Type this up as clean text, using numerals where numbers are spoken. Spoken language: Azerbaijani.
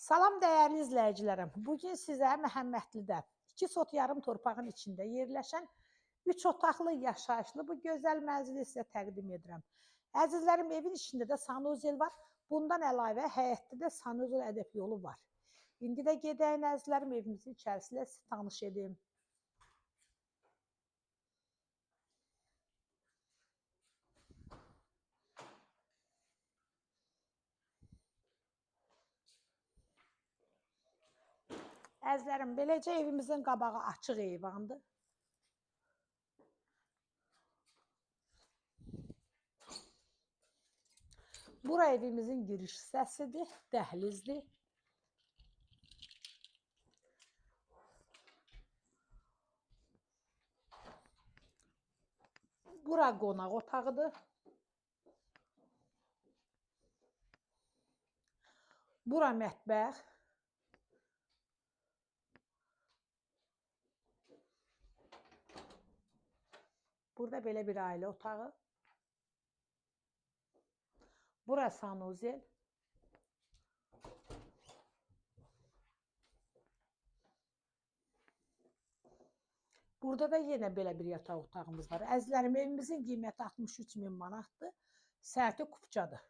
Salam dəyərli izləyicilərim. Bugün sizə Məhəmmədlidə 2 sot yarım torpağın içində yerləşən 3 otaqlı yaşayışlı bu gözəl mənzili sizə təqdim edirəm. Əzizlərim, evin içində də sanuzel var. Bundan əlavə həyətdə də sanuzel ədəb yolu var. İndi də gedəyin əzizlərim, evimizin içərisində sizi tanış edim. Əzizlərim, beləcə evimizin qabağı açıq eyvandır. Bura evimizin giriş hissəsidir, dəhlizdir. Bura qonaq otağıdır. Bura mətbəx. Burada belə bir ailə otağı. Bura sanuzel. Burada da yenə belə bir yataq otağımız var. Əzizlərim, evimizin qiyməti 63.000 manatdır. Sərti kupçadır.